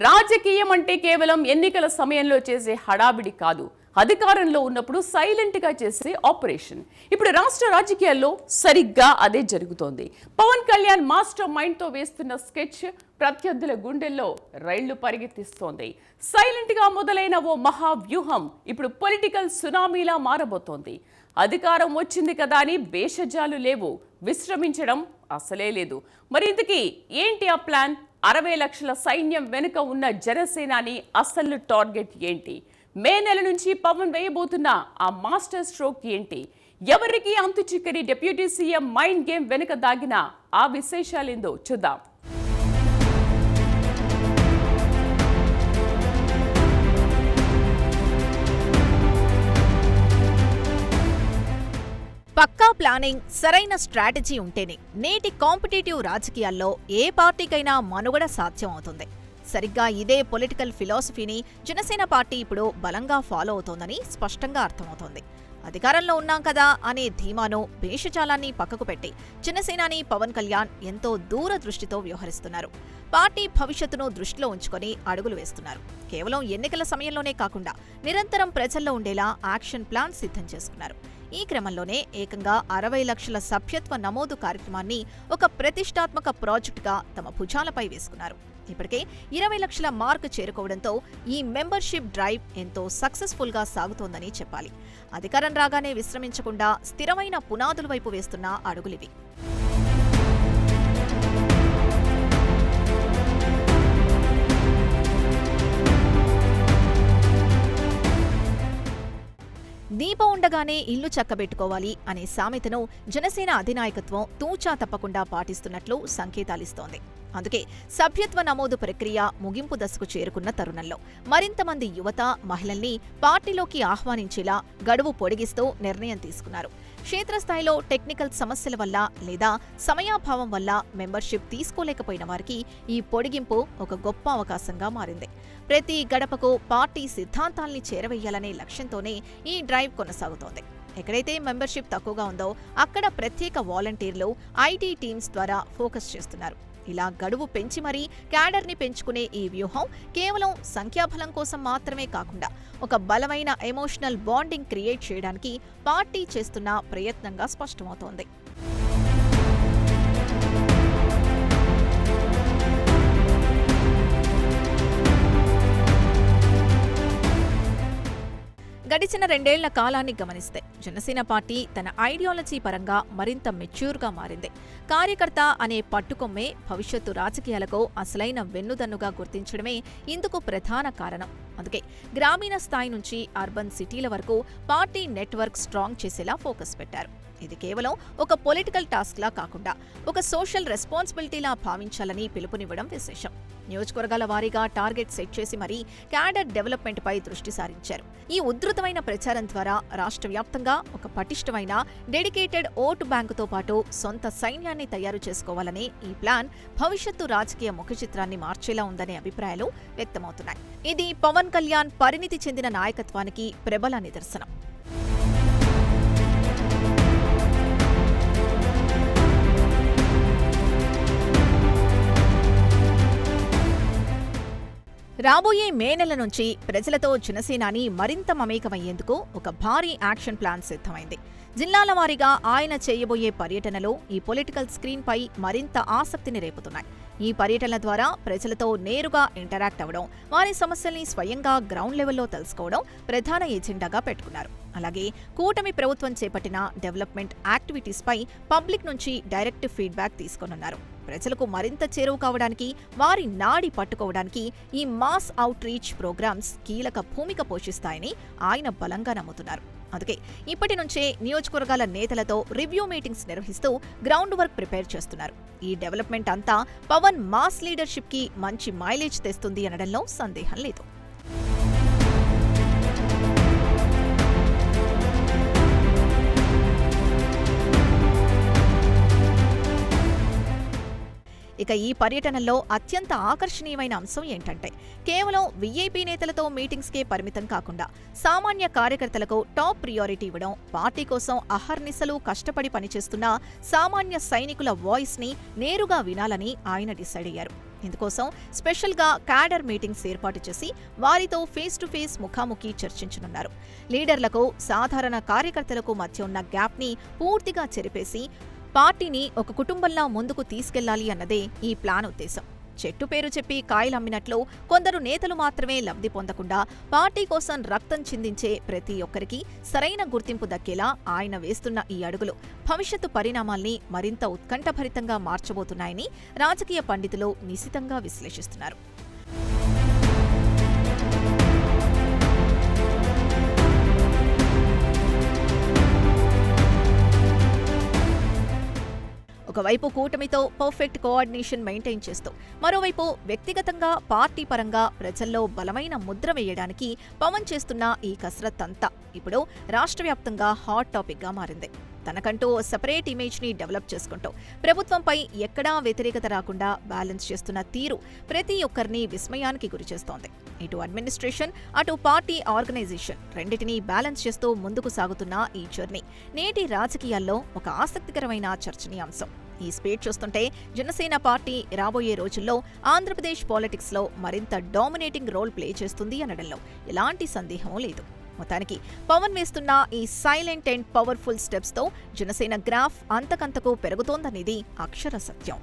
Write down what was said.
రాజకీయం అంటే కేవలం ఎన్నికల సమయంలో చేసే హడావిడి కాదు, అధికారంలో ఉన్నప్పుడు సైలెంట్ గా చేసే ఆపరేషన్. ఇప్పుడు రాష్ట్ర రాజకీయాల్లో సరిగ్గా అదే జరుగుతోంది. పవన్ కళ్యాణ్ మాస్టర్ మైండ్ తో వేస్తున్న స్కెచ్ ప్రత్యర్థుల గుండెల్లో రైళ్లు పరిగెత్తిస్తోంది. సైలెంట్ గా మొదలైన ఓ మహావ్యూహం ఇప్పుడు పొలిటికల్ సునామీలా మారబోతోంది. అధికారం వచ్చింది కదా అని భేషజాలు లేవు, విశ్రమించడం అసలే లేదు. మరి ఇంతకీ ఏంటి ఆ ప్లాన్? 60 లక్షల సైన్యం వెనుక ఉన్న జనసేనాని అసలు టార్గెట్ ఏంటి? మే నెల నుంచి పవన్ వేయబోతున్న ఆ మాస్టర్ స్ట్రోక్ ఏంటి? ఎవరికి అంతు చిక్కని డిప్యూటీ సీఎం మైండ్ గేమ్ వెనుక దాగిన ఆ విశేషాలేందో చూద్దాం. పక్కా ప్లానింగ్, సరైన స్ట్రాటజీ ఉంటేనే నేటి కాంపిటేటివ్ రాజకీయాల్లో ఏ పార్టీకైనా మనుగడ సాధ్యం అవుతుంది. సరిగ్గా ఇదే పొలిటికల్ ఫిలాసఫీని జనసేన పార్టీ ఇప్పుడు బలంగా ఫాలో అవుతోందని స్పష్టంగా అర్థమవుతోంది. అధికారంలో ఉన్నాం కదా అనే ధీమాను, భేషజాలాన్ని పక్కకు పెట్టి జనసేనాని పవన్ కళ్యాణ్ ఎంతో దూరదృష్టితో వ్యవహరిస్తున్నారు. పార్టీ భవిష్యత్తును దృష్టిలో ఉంచుకొని అడుగులు వేస్తున్నారు. కేవలం ఎన్నికల సమయంలోనే కాకుండా నిరంతరం ప్రజల్లో ఉండేలా యాక్షన్ ప్లాన్ సిద్ధం చేసుకున్నారు. ఈ క్రమంలోనే ఏకంగా 60 లక్షల సభ్యత్వ నమోదు కార్యక్రమాన్ని ఒక ప్రతిష్టాత్మక ప్రాజెక్టుగా తమ భుజాలపై వేసుకున్నారు. ఇప్పటికే 20 లక్షల మార్కు చేరుకోవడంతో ఈ మెంబర్షిప్ డ్రైవ్ ఎంతో సక్సెస్ఫుల్ గా సాగుతోందని చెప్పాలి. అధికారం రాగానే విశ్రమించకుండా స్థిరమైన పునాదుల వైపు వేస్తున్న అడుగులివి. దీపం ఉండగానే ఇల్లు చక్కబెట్టుకోవాలి అనే సామెతను జనసేన అధినాయకత్వం తూచా తప్పకుండా పాటిస్తున్నట్లు సంకేతాలిస్తోంది. అందుకే సభ్యత్వ నమోదు ప్రక్రియ ముగింపు దశకు చేరుకున్న తరుణంలో మరింతమంది యువత, మహిళల్ని పార్టీలోకి ఆహ్వానించేలా గడువు పొడిగిస్తూ నిర్ణయం తీసుకున్నారు. క్షేత్రస్థాయిలో టెక్నికల్ సమస్యల వల్ల లేదా సమయాభావం వల్ల మెంబర్షిప్ తీసుకోలేకపోయిన వారికి ఈ పొడిగింపు ఒక గొప్ప అవకాశంగా మారింది. ప్రతి గడపకు పార్టీ సిద్ధాంతాల్ని చేరవేయాలనే లక్ష్యంతోనే ఈ డ్రైవ్ కొనసాగుతోంది. ఎక్కడైతే మెంబర్షిప్ తక్కువగా ఉందో అక్కడ ప్రత్యేక వాలంటీర్లు, ఐటీ టీమ్స్ ద్వారా ఫోకస్ చేస్తున్నారు. ఇలా గడువు పెంచి మరీ క్యాడర్ని పెంచుకునే ఈ వ్యూహం కేవలం సంఖ్యాబలం కోసం మాత్రమే కాకుండా ఒక బలమైన ఎమోషనల్ బాండింగ్ క్రియేట్ చేయడానికి పార్టీ చేస్తున్న ప్రయత్నంగా స్పష్టమవుతోంది. గడిచిన 2 ఏళ్ల కాలాన్ని గమనిస్తే జనసేన పార్టీ తన ఐడియాలజీ పరంగా మరింత మెచ్యూర్గా మారింది. కార్యకర్త అనే పట్టుకొమ్మే భవిష్యత్తు రాజకీయాలకు అసలైన వెన్నుదన్నుగా గుర్తించడమే ఇందుకు ప్రధాన కారణం. అందుకే గ్రామీణ స్థాయి నుంచి అర్బన్ సిటీల వరకు పార్టీ నెట్వర్క్ స్ట్రాంగ్ చేసేలా ఫోకస్ పెట్టారు. ఇది కేవలం ఒక పొలిటికల్ టాస్క్లా కాకుండా ఒక సోషల్ రెస్పాన్సిబిలిటీలా భావించాలని పిలుపునివ్వడం విశేషం. నియోజకవర్గాల వారీగా టార్గెట్ సెట్ చేసి మరీ క్యాడర్ డెవలప్మెంట్పై దృష్టి సారించారు. ఈ ఉధృతమైన ప్రచారం ద్వారా రాష్ట్ర వ్యాప్తంగా ఒక పటిష్టమైన డెడికేటెడ్ ఓటు బ్యాంకుతో పాటు సొంత సైన్యాన్ని తయారు చేసుకోవాలనే ఈ ప్లాన్ భవిష్యత్తు రాజకీయ ముఖచిత్రాన్ని మార్చేలా ఉందనే అభిప్రాయాలు వ్యక్తమవుతున్నాయి. ఇది పవన్ కళ్యాణ్ పరిణితి చెందిన నాయకత్వానికి ప్రబల నిదర్శనం. రాబోయే మే నెల నుంచి ప్రజలతో జనసేనాని మరింత మమేకమయ్యేందుకు ఒక భారీ యాక్షన్ ప్లాన్ సిద్ధమైంది. జిల్లాల వారీగా ఆయన చేయబోయే పర్యటనలు ఈ పొలిటికల్ స్క్రీన్పై మరింత ఆసక్తిని రేపుతున్నాయి. ఈ పర్యటనల ద్వారా ప్రజలతో నేరుగా ఇంటరాక్ట్ అవ్వడం, వారి సమస్యల్ని స్వయంగా గ్రౌండ్ లెవెల్లో తెలుసుకోవడం ప్రధాన ఎజెండాగా పెట్టుకున్నారు. అలాగే కూటమి ప్రభుత్వం చేపట్టిన డెవలప్మెంట్ యాక్టివిటీస్పై పబ్లిక్ నుంచి డైరెక్ట్ ఫీడ్బ్యాక్ తీసుకోనున్నారు. ప్రజలకు మరింత చేరువ కావడానికి, వారి నాడి పట్టుకోవడానికి ఈ మాస్ అవుట్ రీచ్ ప్రోగ్రామ్స్ కీలక భూమిక పోషిస్తాయని ఆయన బలంగా నమ్ముతున్నారు. అందుకే ఇప్పటి నుంచే నియోజకవర్గాల నేతలతో రివ్యూ మీటింగ్స్ నిర్వహిస్తూ గ్రౌండ్ వర్క్ ప్రిపేర్ చేస్తున్నారు. ఈ డెవలప్మెంట్ అంతా పవన్ మాస్ లీడర్షిప్ కి మంచి మైలేజ్ తెస్తుంది అనడంలో సందేహం లేదు. ఇక ఈ పర్యటనలో అత్యంత ఆకర్షణీయమైన అంశం ఏంటంటే కేవలం వీఐపీ నేతలతో మీటింగ్స్కే పరిమితం కాకుండా సామాన్య కార్యకర్తలకు టాప్ ప్రియారిటీ ఇవ్వడం, పార్టీ కోసం అహర్నిశలు కష్టపడి పనిచేస్తున్న సామాన్య సైనికుల వాయిస్ ని నేరుగా వినాలని ఆయన డిసైడ్ అయ్యారు. ఇందుకోసం స్పెషల్గా క్యాడర్ మీటింగ్స్ ఏర్పాటు చేసి వారితో ఫేస్ టు ఫేస్ ముఖాముఖి చర్చించనున్నారు. లీడర్లకు సాధారణ కార్యకర్తలకు మధ్య ఉన్న గ్యాప్ని పూర్తిగా చెరిపేసి పార్టీని ఒక కుటుంబంలా ముందుకు తీసుకెళ్లాలి అన్నదే ఈ ప్లాన్ ఉద్దేశం. చెట్టు పేరు చెప్పి కాయలమ్మినట్లు కొందరు నేతలు మాత్రమే లబ్ధి పొందకుండా పార్టీ కోసం రక్తం చిందించే ప్రతి ఒక్కరికి సరైన గుర్తింపు దక్కేలా ఆయన వేస్తున్న ఈ అడుగులు భవిష్యత్తు పరిణామాల్ని మరింత ఉత్కంఠభరితంగా మార్చబోతున్నాయని రాజకీయ పండితులు నిశితంగా విశ్లేషిస్తున్నారు. ఒకవైపు కూటమితో పర్ఫెక్ట్ కోఆర్డినేషన్ మెయింటైన్ చేస్తూ మరోవైపు వ్యక్తిగతంగా పార్టీ పరంగా ప్రజల్లో బలమైన ముద్ర వేయడానికి పవన్ చేస్తున్న ఈ కసరత్ అంతా ఇప్పుడు రాష్ట్ర వ్యాప్తంగా హాట్ టాపిక్గా మారింది. తనకంటూ సెపరేట్ ఇమేజ్ని డెవలప్ చేసుకుంటూ ప్రభుత్వంపై ఎక్కడా వ్యతిరేకత రాకుండా బ్యాలెన్స్ చేస్తున్న తీరు ప్రతి ఒక్కరిని విస్మయానికి గురిచేస్తోంది. ఇటు అడ్మినిస్ట్రేషన్ అటు పార్టీ ఆర్గనైజేషన్ రెండింటినీ బ్యాలెన్స్ చేస్తూ ముందుకు సాగుతున్న ఈ జర్నీ నేటి రాజకీయాల్లో ఒక ఆసక్తికరమైన చర్చనీయాంశం. ఈ స్పీడ్ చూస్తుంటే జనసేన పార్టీ రాబోయే రోజుల్లో ఆంధ్రప్రదేశ్ పాలిటిక్స్లో మరింత డామినేటింగ్ రోల్ ప్లే చేస్తుంది అనడంలో ఎలాంటి సందేహమూ లేదు. మొత్తానికి పవన్ వేస్తున్న ఈ సైలెంట్ అండ్ పవర్ఫుల్ స్టెప్స్తో జనసేన గ్రాఫ్ అంతకంతకు పెరుగుతోందనేది అక్షర సత్యం.